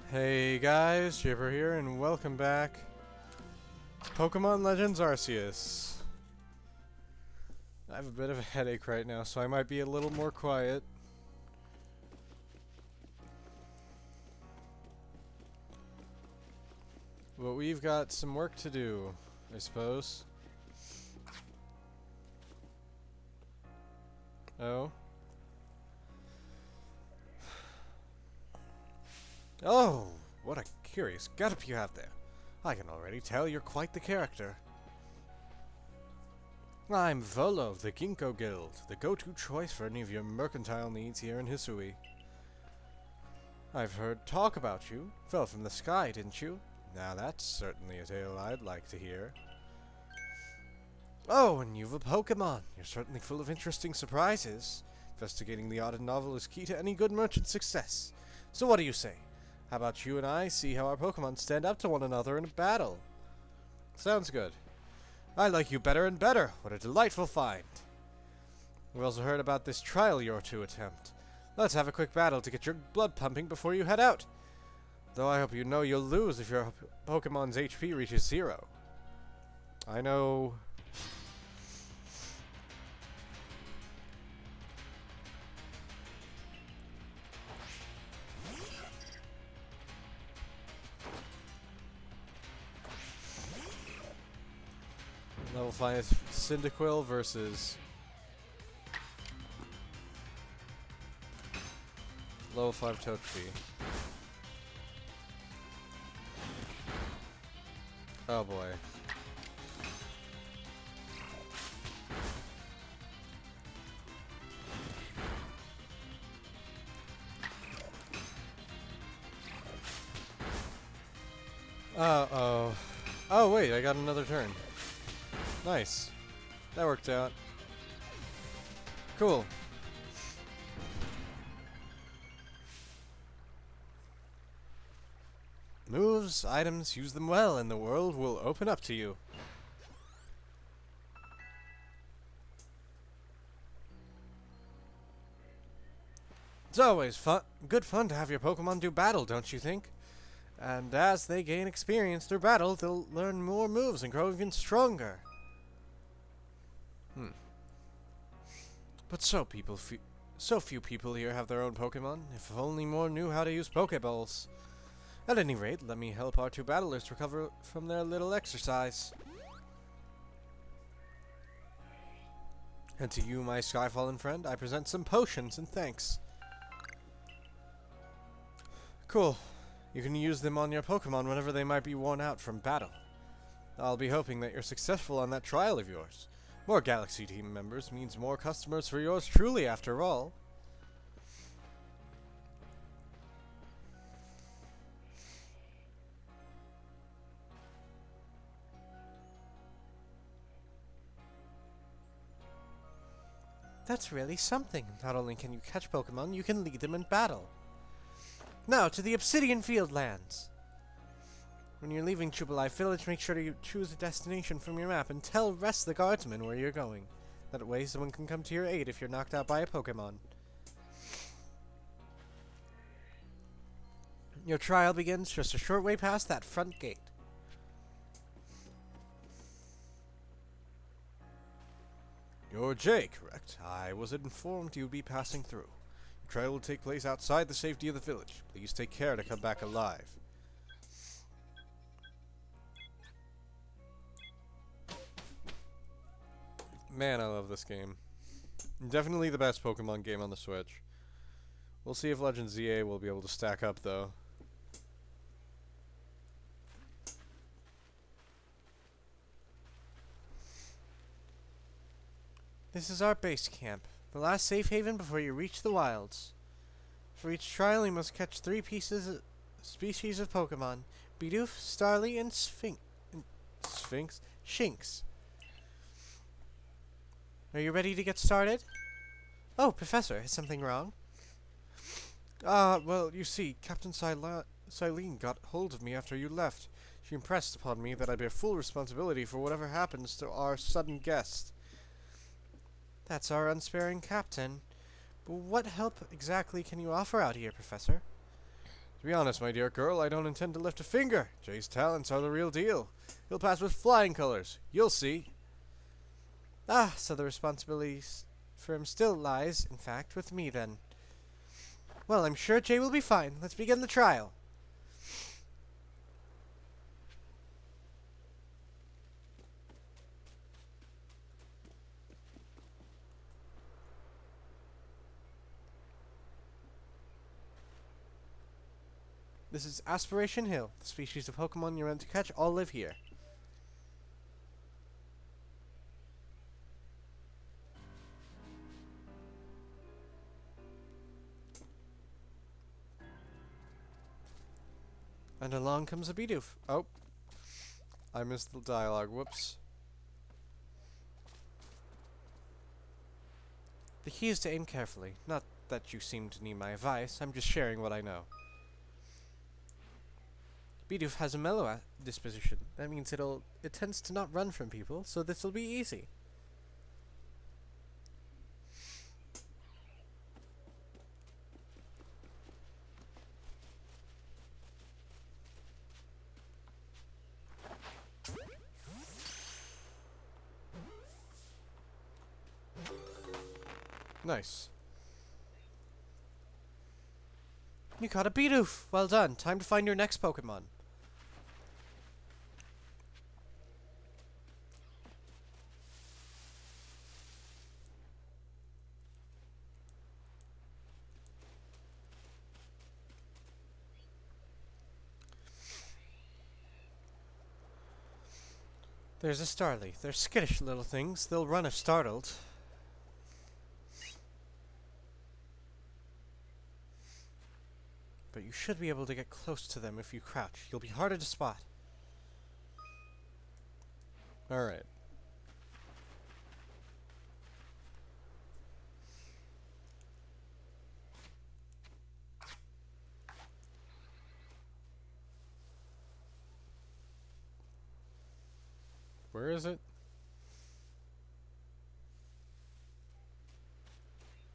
Hey guys, Jibber here, and welcome back to Pokemon Legends Arceus. I have a bit of a headache right now, so I might be a little more quiet. But we've got some work to do, I suppose. Oh? Oh, what a curious getup you have there. I can already tell you're quite the character. I'm Volo of the Ginkgo Guild, the go-to choice for any of your mercantile needs here in Hisui. I've heard talk about you. Fell from the sky, didn't you? Now that's certainly a tale I'd like to hear. Oh, and you've a Pokemon. You're certainly full of interesting surprises. Investigating the odd and novel is key to any good merchant's success. So what do you say? How about you and I see how our Pokemon stand up to one another in a battle? Sounds good. I like you better and better. What a delightful find. We've also heard about this trial you're to attempt. Let's have a quick battle to get your blood pumping before you head out. Though I hope you know you'll lose if your Pokemon's HP reaches 0. I know... Level 5 Cyndaquil versus level 5 Togepi. Oh boy. Uh-oh. Oh wait, I got another turn. Nice. That worked out. Cool. Moves, items, use them well, and the world will open up to you. It's always good fun to have your Pokemon do battle, don't you think? And as they gain experience through battle, they'll learn more moves and grow even stronger. But so few people here have their own Pokemon. If only more knew how to use Pokeballs. At any rate, let me help our two battlers recover from their little exercise. And to you, my Skyfallen friend, I present some potions and thanks. Cool. You can use them on your Pokemon whenever they might be worn out from battle. I'll be hoping that you're successful on that trial of yours. More Galaxy team members means more customers for yours truly, after all. That's really something. Not only can you catch Pokemon, you can lead them in battle. Now, to the Obsidian Fieldlands. When you're leaving Jubilife Village, make sure to choose a destination from your map and tell rest the guardsmen where you're going. That way someone can come to your aid if you're knocked out by a Pokemon. Your trial begins just a short way past that front gate. You're Jay, correct? I was informed you'd be passing through. Your trial will take place outside the safety of the village. Please take care to come back alive. Man, I love this game. Definitely the best Pokemon game on the Switch. We'll see if Legends ZA will be able to stack up, though. This is our base camp, the last safe haven before you reach the wilds. For each trial, you must catch 3 species of Pokemon: Bidoof, Starly, and Shinx. Are you ready to get started? Oh, Professor, is something wrong? Well, you see, Captain Silene got hold of me after you left. She impressed upon me that I bear full responsibility for whatever happens to our sudden guest. That's our unsparing captain. But what help exactly can you offer out here, Professor? To be honest, my dear girl, I don't intend to lift a finger. Jay's talents are the real deal. He'll pass with flying colors. You'll see. Ah, so the responsibility for him still lies, in fact, with me then. Well, I'm sure Jay will be fine. Let's begin the trial. This is Aspiration Hill. The species of Pokemon you're meant to catch all live here. And along comes a Bidoof. Oh. I missed the dialogue. Whoops. The key is to aim carefully. Not that you seem to need my advice. I'm just sharing what I know. Bidoof has a mellow disposition. That means it tends to not run from people, so this'll be easy. Nice. You caught a Bidoof! Well done. Time to find your next Pokemon. There's a Starly. They're skittish little things. They'll run if startled. But you should be able to get close to them if you crouch. You'll be harder to spot. Alright. Where is it?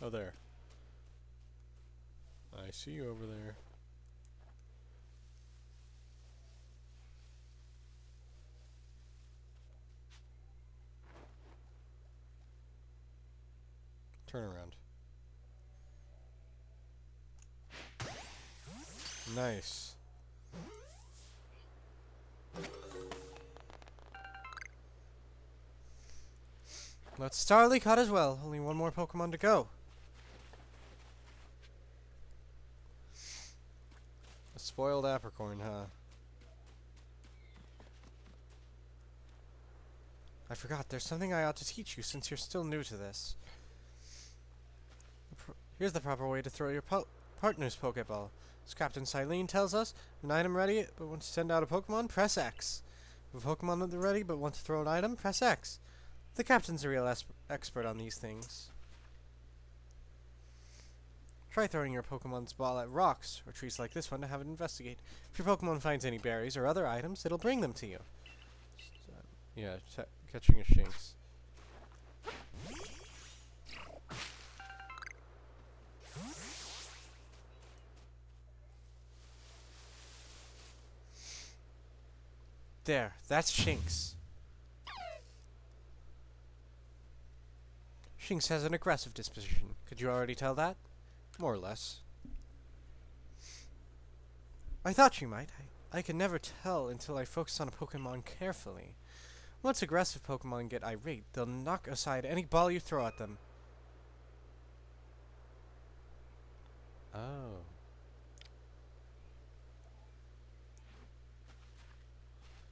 Oh, there. I see you over there. Turn around. Nice. Let's Starly caught as well. Only one more Pokemon to go. A spoiled apricorn, huh? I forgot, there's something I ought to teach you since you're still new to this. Here's the proper way to throw your partner's Pokeball. As Captain Silene tells us, an item ready but want to send out a Pokemon, press X. If a Pokemon is ready but want to throw an item, press X. The Captain's a real expert on these things. Try throwing your Pokemon's ball at rocks or trees like this one to have it investigate. If your Pokemon finds any berries or other items, it'll bring them to you. Yeah, catching a Shinx. There, that's Shinx. Shinx has an aggressive disposition. Could you already tell that? More or less. I thought you might. I can never tell until I focus on a Pokemon carefully. Once aggressive Pokemon get irate, they'll knock aside any ball you throw at them. Oh.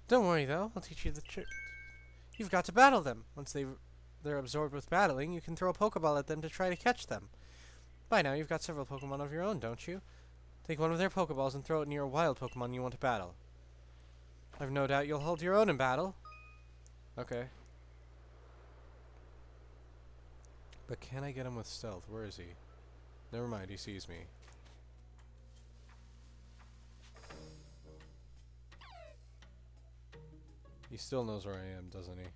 Don't worry though, I'll teach you the trick. You've got to battle them. Once they're absorbed with battling, you can throw a Pokeball at them to try to catch them. By now, you've got several Pokemon of your own, don't you? Take one of their Pokeballs and throw it near a wild Pokemon you want to battle. I've no doubt you'll hold your own in battle. Okay. But can I get him with stealth? Where is he? Never mind, he sees me. He still knows where I am, doesn't he?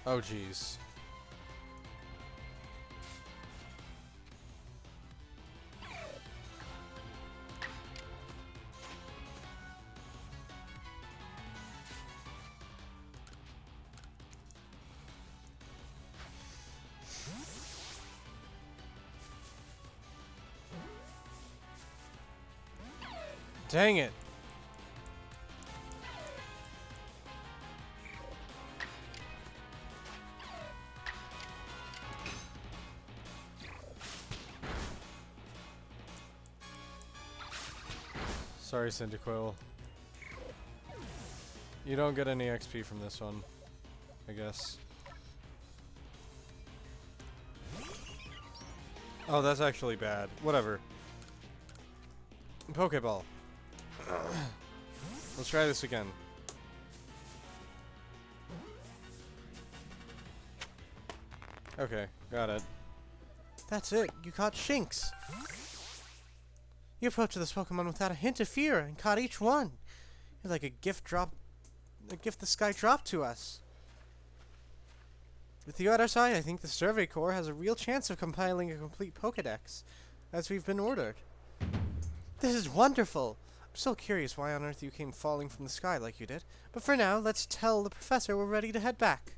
Oh, jeez. Dang it. Sorry, Cyndaquil. You don't get any XP from this one, I guess. Oh, that's actually bad. Whatever. Pokeball. Let's try this again. Okay, got it. That's it. You caught Shinx. You approached this Pokemon without a hint of fear and caught each one. You're like a gift the sky dropped to us. With you at our side, I think the Survey Corps has a real chance of compiling a complete Pokedex, as we've been ordered. This is wonderful! I'm still curious why on earth you came falling from the sky like you did, but for now, let's tell the professor we're ready to head back.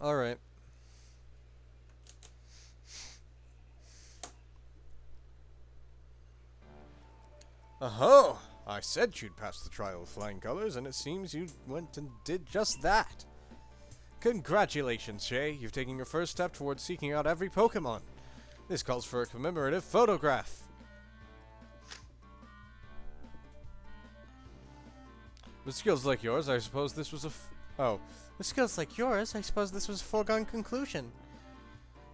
Alright. Oh, I said you'd pass the trial with flying colors, and it seems you went and did just that. Congratulations, Shay. You've taken your first step towards seeking out every Pokemon. This calls for a commemorative photograph. With skills like yours, I suppose this was a With skills like yours, I suppose this was a foregone conclusion.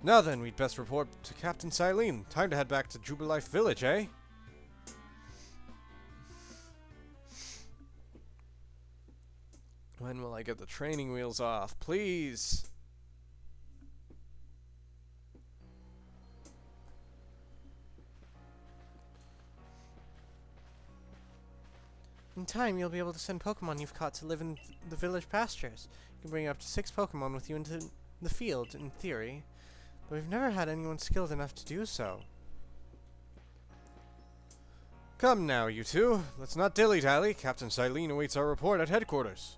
Now then, we'd best report to Captain Silene. Time to head back to Jubilife Village, eh? When will I get the training wheels off? Please! In time, you'll be able to send Pokemon you've caught to live in the village pastures. You can bring up to 6 Pokemon with you into the field, in theory. But we've never had anyone skilled enough to do so. Come now, you two. Let's not dilly-dally. Captain Silene awaits our report at headquarters.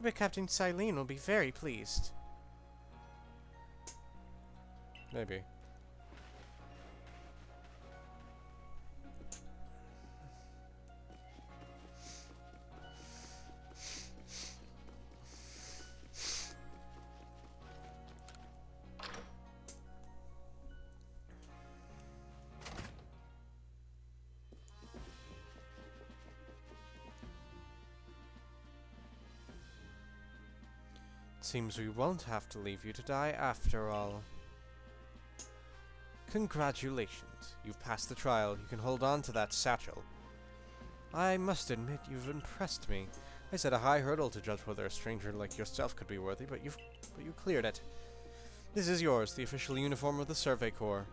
I bet Captain Silene will be very pleased. Maybe. Seems we won't have to leave you to die after all. Congratulations. You've passed the trial. You can hold on to that satchel. I must admit you've impressed me. I set a high hurdle to judge whether a stranger like yourself could be worthy, but you cleared it. This is yours, the official uniform of the Survey Corps.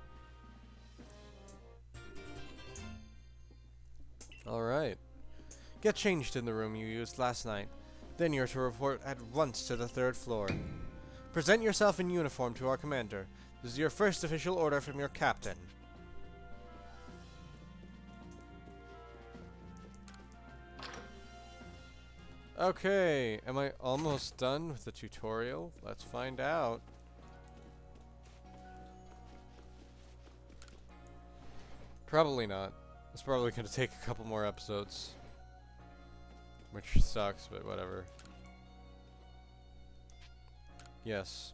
Alright. Get changed in the room you used last night. Then you're to report at once to the 3rd floor. Present yourself in uniform to our commander. This is your first official order from your captain. Okay, am I almost done with the tutorial? Let's find out. Probably not. It's probably going to take a couple more episodes. Which sucks, but whatever. Yes.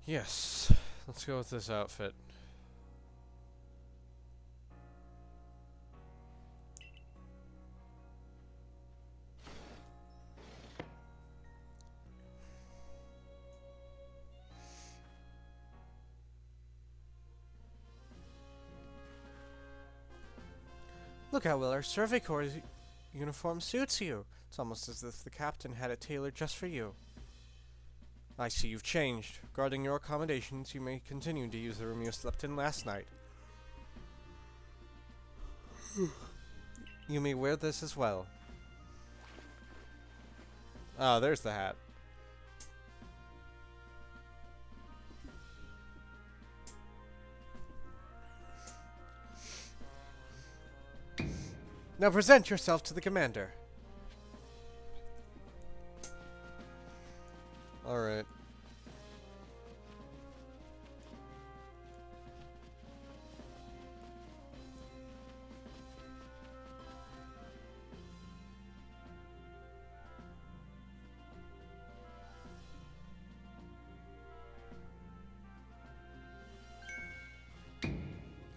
Yes. Let's go with this outfit. Look how well our Survey Corps uniform suits you. It's almost as if the captain had it tailored just for you. I see you've changed. Regarding your accommodations, you may continue to use the room you slept in last night. You may wear this as well. Ah, there's the hat. Now present yourself to the commander. Alright.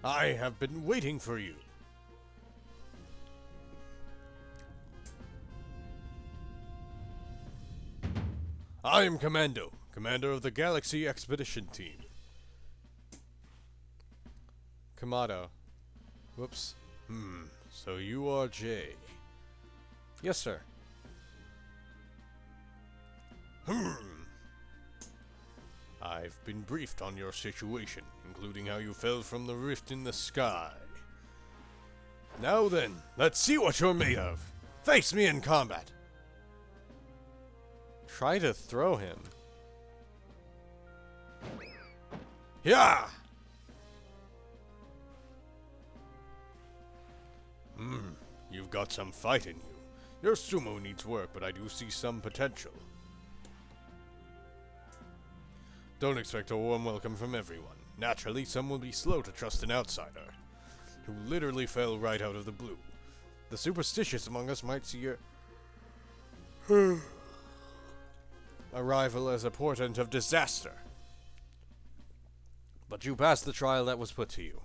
I have been waiting for you. I am Commando, commander of the Galaxy Expedition Team. Kamado. Whoops. So you are Jay. Yes, sir. I've been briefed on your situation, including how you fell from the rift in the sky. Now then, let's see what you're made of. Face me in combat. Try to throw him. Yeah! You've got some fight in you. Your sumo needs work, but I do see some potential. Don't expect a warm welcome from everyone. Naturally, some will be slow to trust an outsider, who literally fell right out of the blue. The superstitious among us might see your arrival as a portent of disaster. But you passed the trial that was put to you.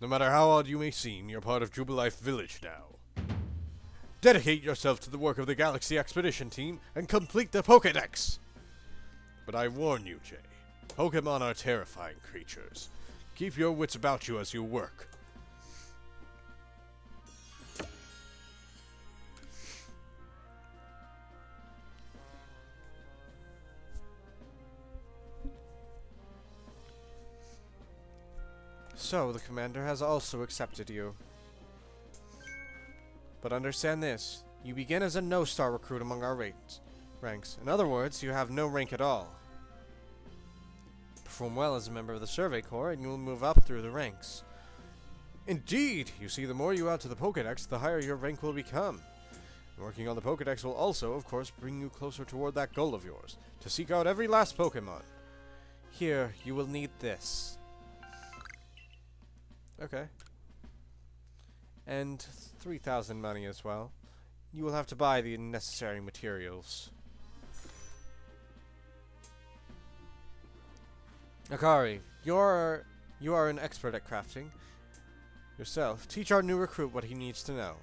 No matter how odd you may seem, you're part of Jubilife Village now. Dedicate yourself to the work of the Galaxy Expedition Team and complete the Pokédex! But I warn you, Jay. Pokemon are terrifying creatures. Keep your wits about you as you work. So, the commander has also accepted you. But understand this, you begin as a no-star recruit among our ranks. In other words, you have no rank at all. Perform well as a member of the Survey Corps, and you will move up through the ranks. Indeed! You see, the more you add to the Pokédex, the higher your rank will become. And working on the Pokédex will also, of course, bring you closer toward that goal of yours, to seek out every last Pokémon. Here, you will need this. Okay. And 3,000 money as well. You will have to buy the necessary materials. Akari, you are an expert at crafting. Yourself, teach our new recruit what he needs to know.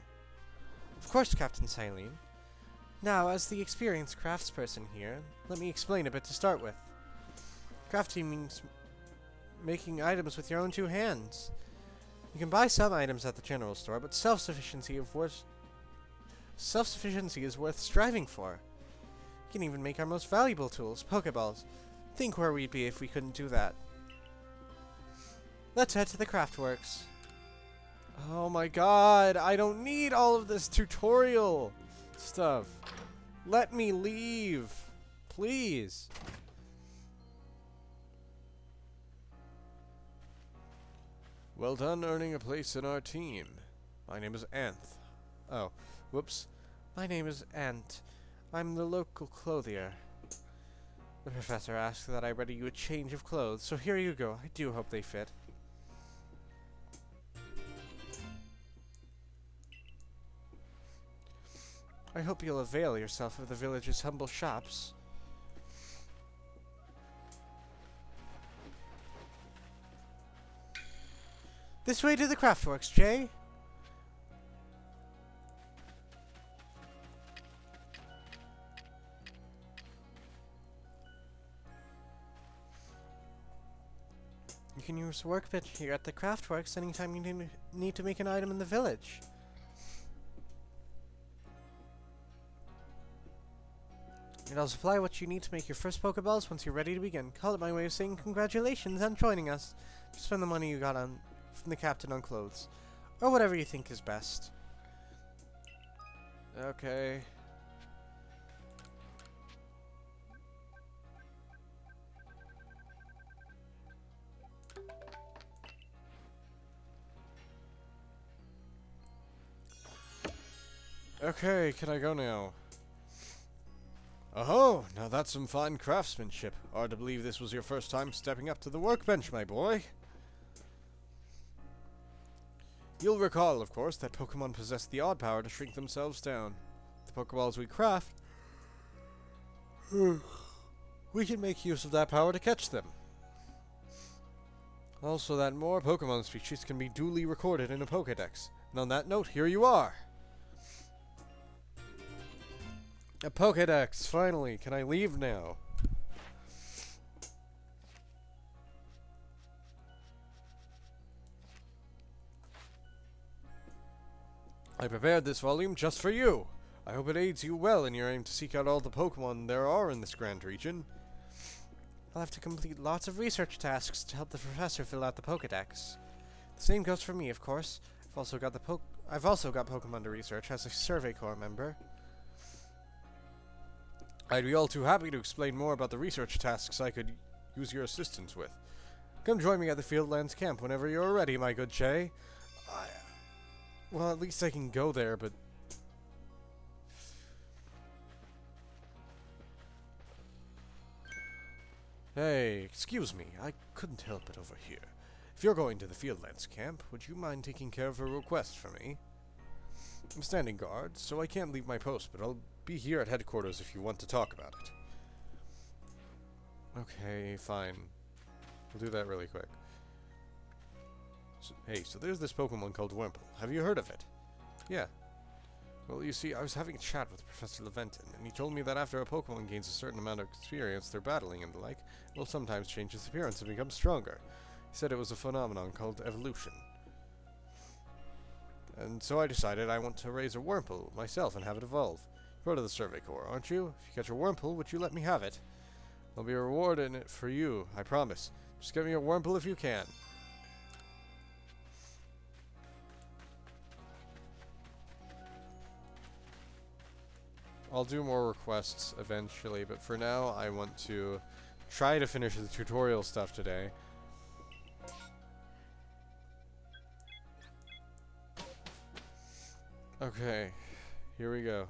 Of course, Captain Silene. Now, as the experienced craftsperson here, let me explain a bit to start with. Crafting means making items with your own two hands. You can buy some items at the general store, but self-sufficiency is worth striving for. You can even make our most valuable tools, Pokeballs. Think where we'd be if we couldn't do that. Let's head to the Craftworks. Oh my god, I don't need all of this tutorial stuff. Let me leave, please. Well done earning a place in our team. My name is Anth. Oh, whoops. My name is Ant. I'm the local clothier. The professor asked that I ready you a change of clothes, so here you go. I do hope they fit. I hope you'll avail yourself of the village's humble shops. This way to the Craftworks, Jay. You You can use workbench here at the craftworks anytime you need to make an item in the village. And I'll supply what you need to make your first Pokeballs once you're ready to begin. Call it my way of saying congratulations on joining us. Spend the money you got on from the captain on clothes. Or whatever you think is best. Okay. Okay, can I go now? Oh, now that's some fine craftsmanship. Hard to believe this was your first time stepping up to the workbench, my boy. You'll recall, of course, that Pokemon possess the odd power to shrink themselves down. The Pokeballs we craft, we can make use of that power to catch them. Also, that more Pokemon species can be duly recorded in a Pokedex. And on that note, here you are. A Pokedex, finally. Can I leave now? I prepared this volume just for you. I hope it aids you well in your aim to seek out all the Pokemon there are in this grand region. I'll have to complete lots of research tasks to help the professor fill out the Pokedex. The same goes for me, of course. I've also got Pokemon to research as a Survey Corps member. I'd be all too happy to explain more about the research tasks I could use your assistance with. Come join me at the Fieldlands camp whenever you're ready, my good Che. Well, at least I can go there, but... Hey, excuse me, I couldn't help it over here. If you're going to the Fieldlands camp, would you mind taking care of a request for me? I'm standing guard, so I can't leave my post, but I'll be here at headquarters if you want to talk about it. Okay, fine. We'll do that really quick. So there's this Pokemon called Wurmple. Have you heard of it? Yeah. Well, you see, I was having a chat with Professor Leventon, and he told me that after a Pokemon gains a certain amount of experience they're battling and the like, it will sometimes change its appearance and become stronger. He said it was a phenomenon called evolution. And so I decided I want to raise a Wurmple myself and have it evolve. You're part of the Survey Corps, aren't you? If you catch a Wurmple, would you let me have it? There'll be a reward in it for you, I promise. Just get me a Wurmple if you can. I'll do more requests eventually, but for now I want to try to finish the tutorial stuff today. Okay, here we go.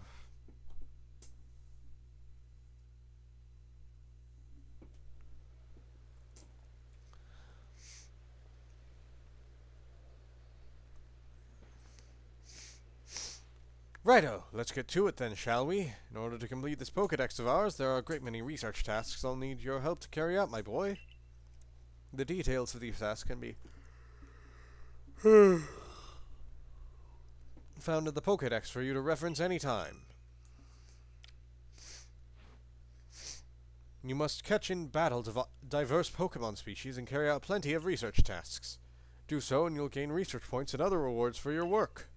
Righto, let's get to it then, shall we? In order to complete this Pokedex of ours, there are a great many research tasks I'll need your help to carry out, my boy. The details of these tasks can be found in the Pokedex for you to reference anytime. You must catch in battle diverse Pokemon species and carry out plenty of research tasks. Do so and you'll gain research points and other rewards for your work.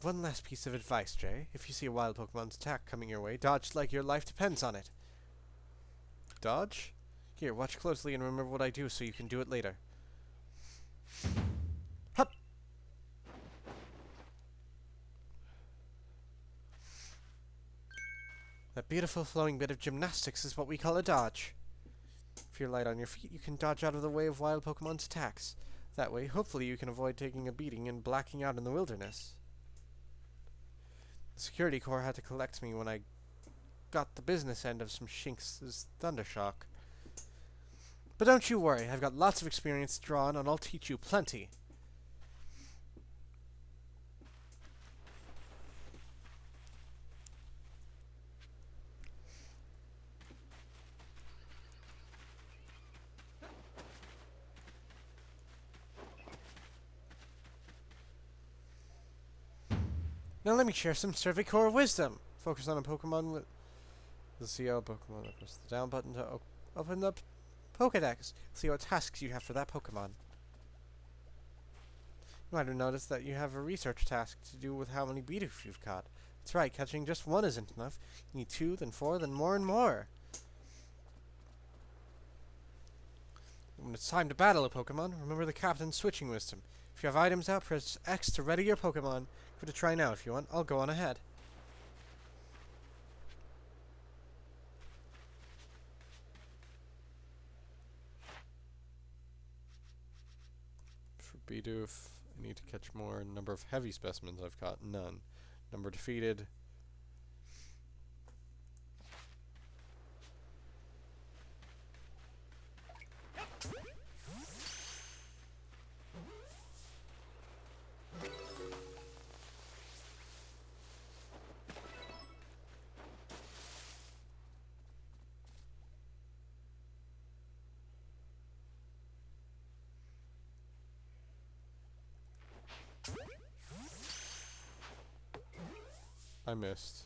One last piece of advice, Jay. If you see a wild Pokemon's attack coming your way, dodge like your life depends on it. Dodge? Here, watch closely and remember what I do so you can do it later. Hup! That beautiful flowing bit of gymnastics is what we call a dodge. If you're light on your feet, you can dodge out of the way of wild Pokemon's attacks. That way, hopefully you can avoid taking a beating and blacking out in the wilderness. The security corps had to collect me when I got the business end of some Shinx's Thundershock. But don't you worry, I've got lots of experience drawn and I'll teach you plenty. Now let me share some Survey Corps wisdom. Focus on a Pokemon with the CL Pokemon. Press the down button to open up Pokedex. See what tasks you have for that Pokemon. You might have noticed that you have a research task to do with how many Bidoof you've caught. That's right, catching just one isn't enough. You need 2, then 4, then more and more. When it's time to battle a Pokemon, remember the Captain's switching wisdom. If you have items out, press X to ready your Pokemon. Give it a try now if you want. I'll go on ahead. For Bidoof, I need to catch more. Number of heavy specimens I've caught, none. Number defeated. I missed.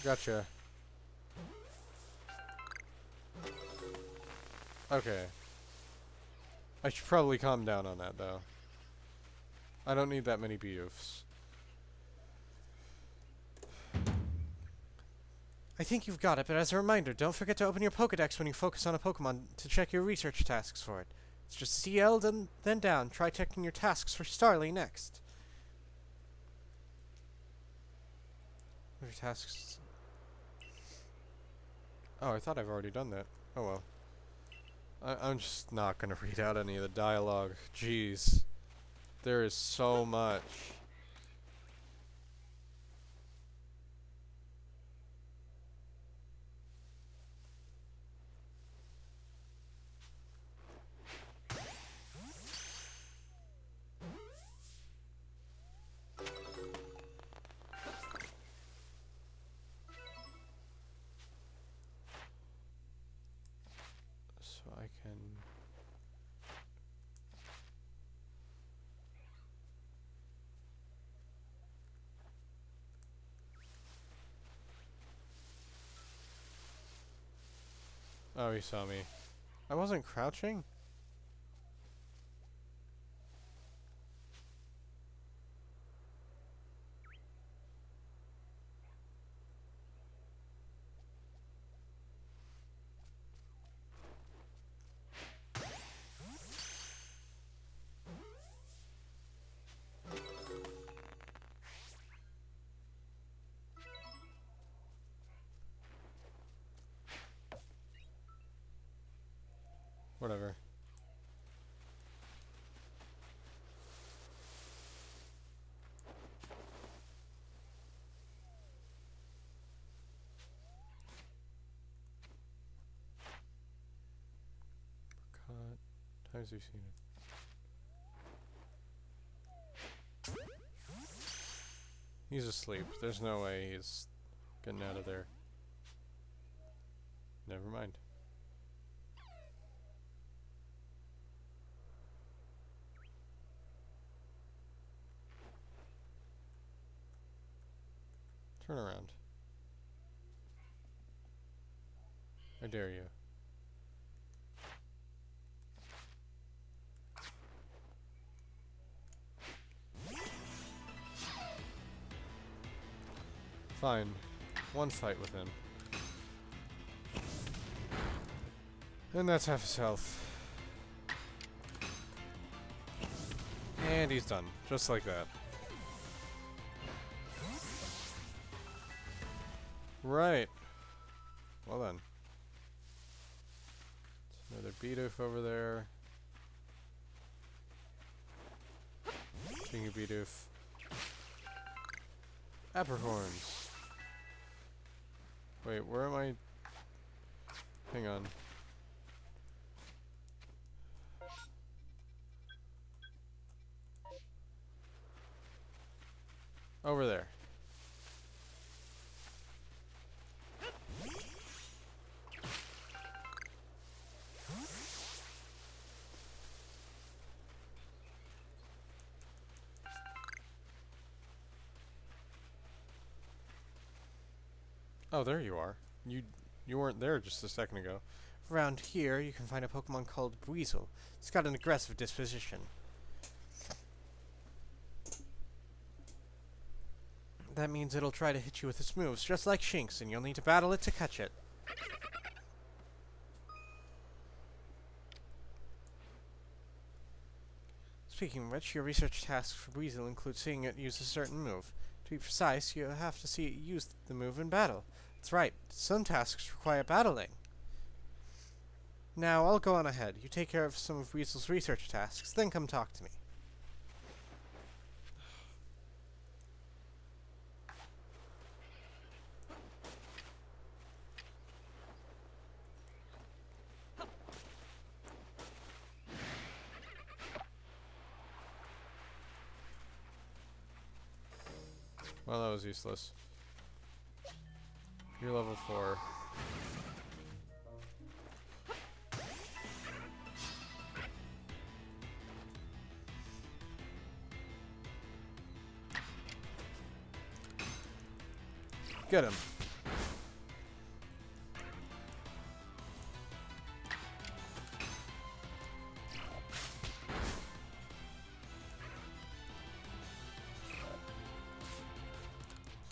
Gotcha. Okay. I should probably calm down on that, though. I don't need that many Bidoofs. I think you've got it, but as a reminder, don't forget to open your Pokedex when you focus on a Pokemon to check your research tasks for it. It's just CL, then down. Try checking your tasks for Starly next. Your tasks... Oh, I thought I've already done that. Oh well. I'm just not gonna read out any of the dialogue. Jeez. There is so much. So I can... Oh, he saw me. I wasn't crouching? Whatever. Caught. Times we've seen it. He's asleep. There's no way he's getting out of there. Never mind. Turn around. I dare you. Fine. One fight with him. And that's half his health. And he's done. Just like that. Right. Well then. There's another Bidoof over there. King of Bidoof. Apricorns. Wait, where am I? Hang on. Over there. Oh, there you are. You weren't there just a second ago. Around here, you can find a Pokemon called Weasel. It's got an aggressive disposition. That means it'll try to hit you with its moves, just like Shinx, and you'll need to battle it to catch it. Speaking of which, your research tasks for Weasel include seeing it use a certain move. To be precise, you have to see it use the move in battle. That's right, some tasks require battling. Now, I'll go on ahead. You take care of some of Weasel's research tasks, then come talk to me. Well, that was useless. You're level 4. Get him.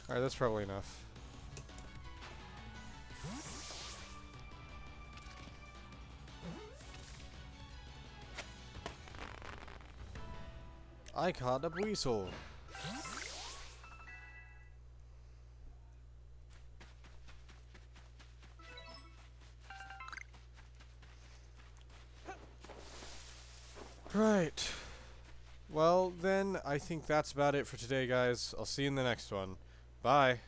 Alright, that's probably enough. I caught a Weasel. Right. Well, then, I think that's about it for today, guys. I'll see you in the next one. Bye.